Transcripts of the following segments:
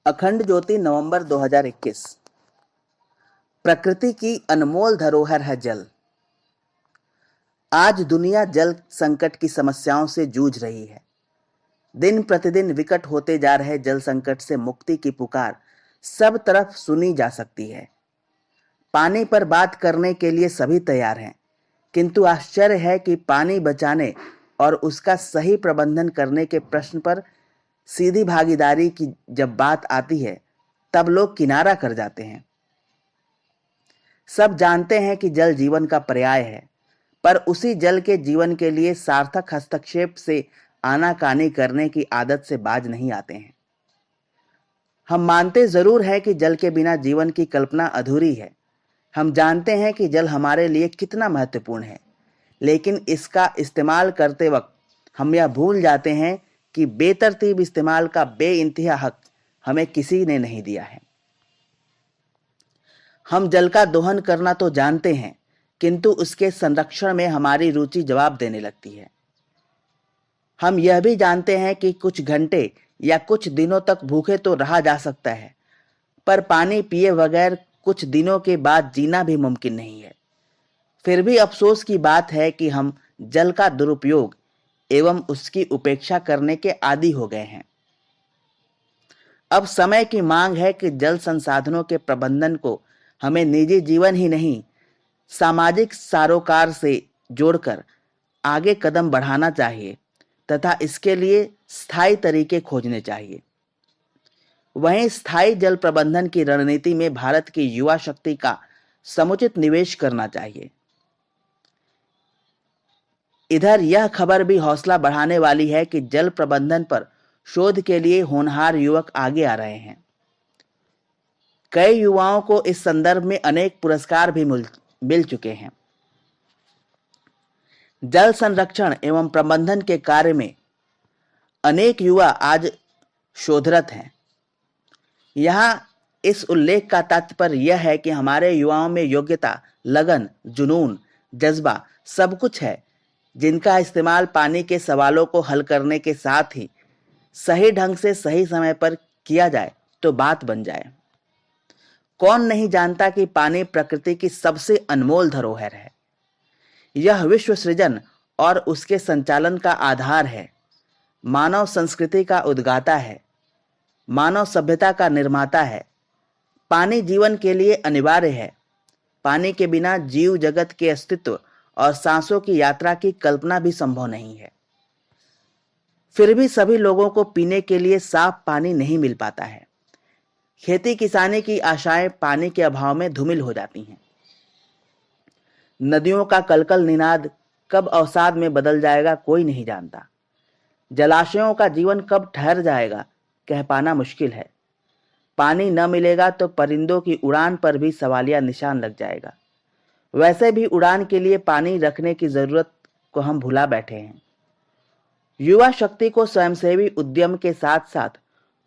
अखंड ज्योति नवंबर 2021। प्रकृति की अनमोल धरोहर है जल। आज दुनिया जल संकट की समस्याओं से जूझ रही है। दिन प्रतिदिन विकट होते जा रहे जल संकट से मुक्ति की पुकार सब तरफ सुनी जा सकती है। पानी पर बात करने के लिए सभी तैयार हैं, किंतु आश्चर्य है कि पानी बचाने और उसका सही प्रबंधन करने के प्रश्न पर सीधी भागीदारी की जब बात आती है तब लोग किनारा कर जाते हैं। सब जानते हैं कि जल जीवन का पर्याय है, पर उसी जल के जीवन के लिए सार्थक हस्तक्षेप से आनाकानी करने की आदत से बाज नहीं आते हैं। हम मानते जरूर हैं कि जल के बिना जीवन की कल्पना अधूरी है। हम जानते हैं कि जल हमारे लिए कितना महत्वपूर्ण है, लेकिन इसका इस्तेमाल करते वक्त हम यह भूल जाते हैं कि बेतरतीब इस्तेमाल का बेइंतहा हक हमें किसी ने नहीं दिया है। हम जल का दोहन करना तो जानते हैं, किंतु उसके संरक्षण में हमारी रुचि जवाब देने लगती है। हम यह भी जानते हैं कि कुछ घंटे या कुछ दिनों तक भूखे तो रहा जा सकता है, पर पानी पिए बगैर कुछ दिनों के बाद जीना भी मुमकिन नहीं है। फिर भी अफसोस की बात है कि हम जल का दुरुपयोग एवं उसकी उपेक्षा करने के आदी हो गए हैं। अब समय की मांग है कि जल संसाधनों के प्रबंधन को हमें निजी जीवन ही नहीं, सामाजिक सरोकार से जोड़कर आगे कदम बढ़ाना चाहिए तथा इसके लिए स्थायी तरीके खोजने चाहिए। वहीं स्थायी जल प्रबंधन की रणनीति में भारत की युवा शक्ति का समुचित निवेश करना चाहिए। इधर यह खबर भी हौसला बढ़ाने वाली है कि जल प्रबंधन पर शोध के लिए होनहार युवक आगे आ रहे हैं। कई युवाओं को इस संदर्भ में अनेक पुरस्कार भी मिल चुके हैं। जल संरक्षण एवं प्रबंधन के कार्य में अनेक युवा आज शोधरत हैं। यहाँ इस उल्लेख का तात्पर्य यह है कि हमारे युवाओं में योग्यता, लगन, जुनून, जज्बा सब कुछ है, जिनका इस्तेमाल पानी के सवालों को हल करने के साथ ही सही ढंग से सही समय पर किया जाए तो बात बन जाए। कौन नहीं जानता कि पानी प्रकृति की सबसे अनमोल धरोहर है। यह विश्व सृजन और उसके संचालन का आधार है, मानव संस्कृति का उद्गाता है, मानव सभ्यता का निर्माता है। पानी जीवन के लिए अनिवार्य है। पानी के बिना जीव जगत के अस्तित्व और सांसों की यात्रा की कल्पना भी संभव नहीं है। फिर भी सभी लोगों को पीने के लिए साफ पानी नहीं मिल पाता है। खेती किसानी की आशाएं पानी के अभाव में धूमिल हो जाती हैं। नदियों का कलकल निनाद कब अवसाद में बदल जाएगा कोई नहीं जानता। जलाशयों का जीवन कब ठहर जाएगा कह पाना मुश्किल है। पानी न मिलेगा तो परिंदों की उड़ान पर भी सवालिया निशान लग जाएगा। वैसे भी उड़ान के लिए पानी रखने की जरूरत को हम भुला बैठे हैं। युवा शक्ति को स्वयंसेवी उद्यम के साथ साथ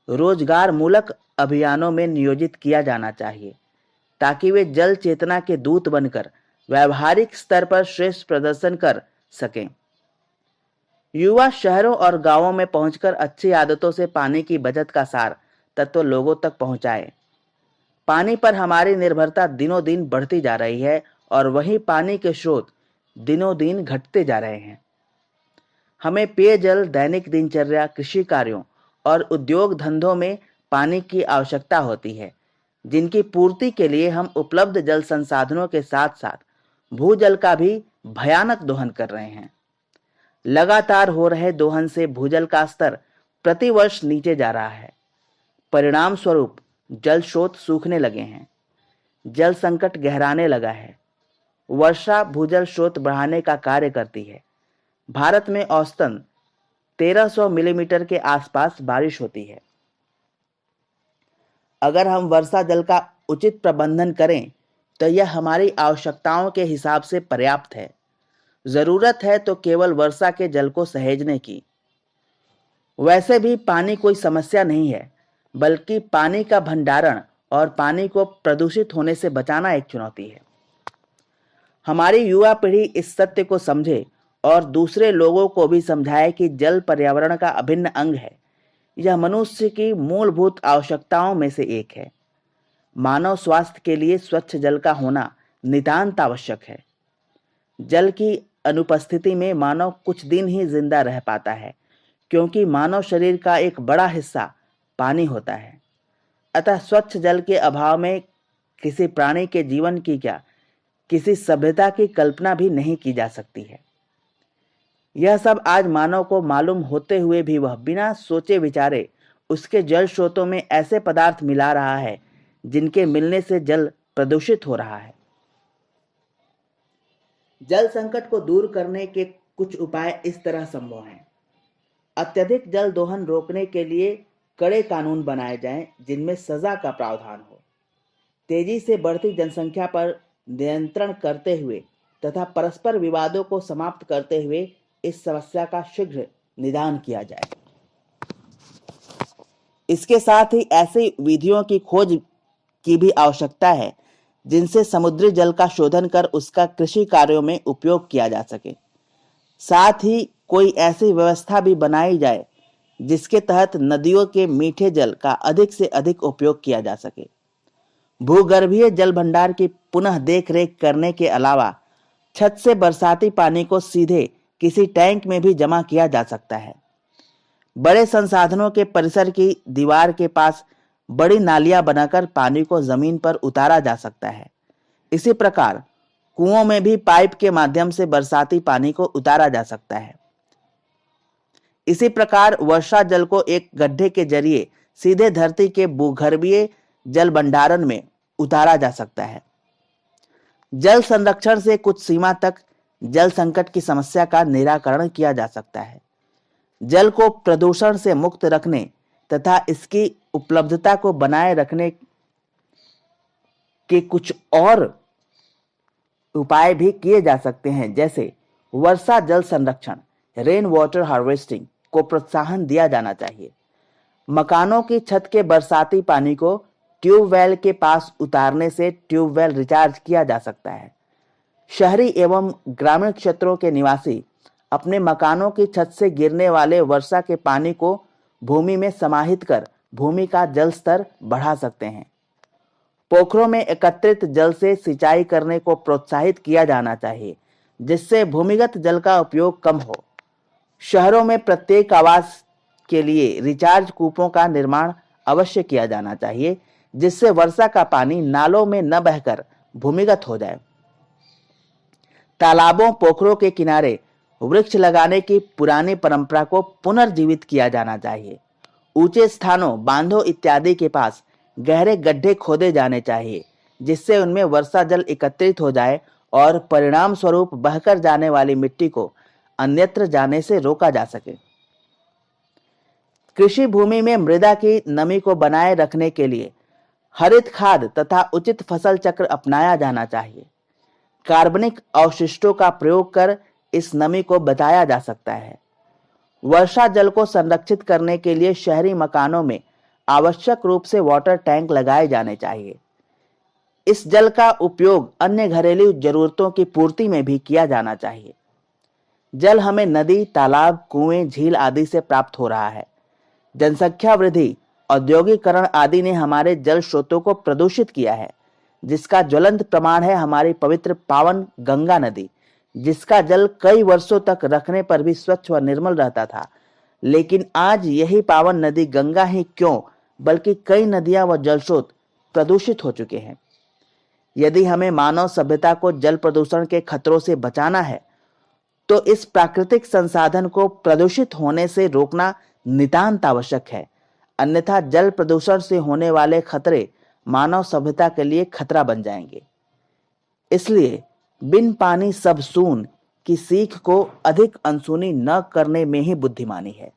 रोजगार मूलक अभियानों में नियोजित किया जाना चाहिए, ताकि वे जल चेतना के दूत बनकर व्यावहारिक स्तर पर श्रेष्ठ प्रदर्शन कर सकें। युवा शहरों और गांवों में पहुंचकर अच्छी आदतों से पानी की बचत का सार तत्व लोगों तक पहुंचाए। पानी पर हमारी निर्भरता दिनों दिन बढ़ती जा रही है और वही पानी के स्रोत दिनों दिन घटते जा रहे हैं। हमें पेयजल, दैनिक दिनचर्या, कृषि कार्यों और उद्योग धंधों में पानी की आवश्यकता होती है, जिनकी पूर्ति के लिए हम उपलब्ध जल संसाधनों के साथ साथ भूजल का भी भयानक दोहन कर रहे हैं। लगातार हो रहे दोहन से भूजल का स्तर प्रतिवर्ष नीचे जा रहा है। परिणाम स्वरूप जल स्रोत सूखने लगे हैं, जल संकट गहराने लगा है। वर्षा भूजल स्रोत बढ़ाने का कार्य करती है। भारत में औसतन 1300 मिलीमीटर के आसपास बारिश होती है। अगर हम वर्षा जल का उचित प्रबंधन करें तो यह हमारी आवश्यकताओं के हिसाब से पर्याप्त है। जरूरत है तो केवल वर्षा के जल को सहेजने की। वैसे भी पानी कोई समस्या नहीं है, बल्कि पानी का भंडारण और पानी को प्रदूषित होने से बचाना एक चुनौती है। हमारी युवा पीढ़ी इस सत्य को समझे और दूसरे लोगों को भी समझाए कि जल पर्यावरण का अभिन्न अंग है। यह मनुष्य की मूलभूत आवश्यकताओं में से एक है। मानव स्वास्थ्य के लिए स्वच्छ जल का होना नितांत आवश्यक है। जल की अनुपस्थिति में मानव कुछ दिन ही जिंदा रह पाता है, क्योंकि मानव शरीर का एक बड़ा हिस्सा पानी होता है। अतः स्वच्छ जल के अभाव में किसी प्राणी के जीवन की क्या, किसी सभ्यता की कल्पना भी नहीं की जा सकती है। यह सब आज मानव को मालूम होते हुए भी वह बिना सोचे विचारे उसके जल स्रोतों में ऐसे पदार्थ मिला रहा है जिनके मिलने से जल प्रदूषित हो रहा है। जल संकट को दूर करने के कुछ उपाय इस तरह संभव हैं। अत्यधिक जल दोहन रोकने के लिए कड़े कानून बनाए जाएं, जिनमें सजा का प्रावधान हो। तेजी से बढ़ती जनसंख्या पर नियंत्रण करते हुए तथा परस्पर विवादों को समाप्त करते हुए इस समस्या का शीघ्र निदान किया जाए। इसके साथ ही ऐसी विधियों की खोज की भी आवश्यकता है जिनसे समुद्री जल का शोधन कर उसका कृषि कार्यों में उपयोग किया जा सके। साथ ही कोई ऐसी व्यवस्था भी बनाई जाए जिसके तहत नदियों के मीठे जल का अधिक से अधिक उपयोग किया जा सके। भूगर्भीय जल भंडार की पुनः देखरेख करने के अलावा छत से बरसाती पानी को सीधे किसी टैंक में भी जमा किया जा सकता है। बड़े संसाधनों के परिसर की दीवार के पास बड़ी नालियां बनाकर पानी को जमीन पर उतारा जा सकता है। इसी प्रकार कुओं में भी पाइप के माध्यम से बरसाती पानी को उतारा जा सकता है। इसी प्रकार वर्षा जल को एक गड्ढे के जरिए सीधे धरती के भूगर्भीय जल भंडारण में उतारा जा सकता है। जल संरक्षण से कुछ सीमा तक जल संकट की समस्या का निराकरण किया जा सकता है। जल को प्रदूषण से मुक्त रखने तथा इसकी उपलब्धता को बनाए रखने के कुछ और उपाय भी किए जा सकते हैं, जैसे वर्षा जल संरक्षण, रेन वाटर हार्वेस्टिंग को प्रोत्साहन दिया जाना चाहिए। मकानों की छत के बरसाती पानी को ट्यूबवेल के पास उतारने से ट्यूबवेल रिचार्ज किया जा सकता है। शहरी एवं ग्रामीण क्षेत्रों के निवासी अपने मकानों की छत से गिरने वाले वर्षा के पानी को भूमि में समाहित कर भूमि का जल स्तर बढ़ा सकते हैं। पोखरों में एकत्रित जल से सिंचाई करने को प्रोत्साहित किया जाना चाहिए, जिससे भूमिगत जल का उपयोग कम हो। शहरों में प्रत्येक आवास के लिए रिचार्ज कूपों का निर्माण अवश्य किया जाना चाहिए, जिससे वर्षा का पानी नालों में न बहकर भूमिगत हो जाए। तालाबों, पोखरों के किनारे वृक्ष लगाने की पुरानी परंपरा को पुनर्जीवित किया जाना चाहिए। ऊंचे स्थानों, बांधों इत्यादि के पास गहरे गड्ढे खोदे जाने चाहिए, जिससे उनमें वर्षा जल एकत्रित हो जाए और परिणाम स्वरूप बहकर जाने वाली मिट्टी को अन्यत्र जाने से रोका जा सके। कृषि भूमि में मृदा की नमी को बनाए रखने के लिए हरित खाद तथा उचित फसल चक्र अपनाया जाना चाहिए। कार्बनिक अवशिष्टों का प्रयोग कर इस नमी को बचाया जा सकता है। वर्षा जल को संरक्षित करने के लिए शहरी मकानों में आवश्यक रूप से वाटर टैंक लगाए जाने चाहिए। इस जल का उपयोग अन्य घरेलू जरूरतों की पूर्ति में भी किया जाना चाहिए। जल हमें नदी, तालाब, कुएं, झील आदि से प्राप्त हो रहा है। जनसंख्या वृद्धि, औद्योगिकरण आदि ने हमारे जल स्रोतों को प्रदूषित किया है, जिसका ज्वलंत प्रमाण है हमारी पवित्र पावन गंगा नदी, जिसका जल कई वर्षों तक रखने पर भी स्वच्छ व निर्मल रहता था। लेकिन आज यही पावन नदी गंगा ही क्यों, बल्कि कई नदियां व जल स्रोत प्रदूषित हो चुके हैं। यदि हमें मानव सभ्यता को जल प्रदूषण के खतरों से बचाना है, तो इस प्राकृतिक संसाधन को प्रदूषित होने से रोकना नितांत आवश्यक है। अन्यथा जल प्रदूषण से होने वाले खतरे मानव सभ्यता के लिए खतरा बन जाएंगे। इसलिए बिन पानी सब सून की सीख को अधिक अनसुनी न करने में ही बुद्धिमानी है।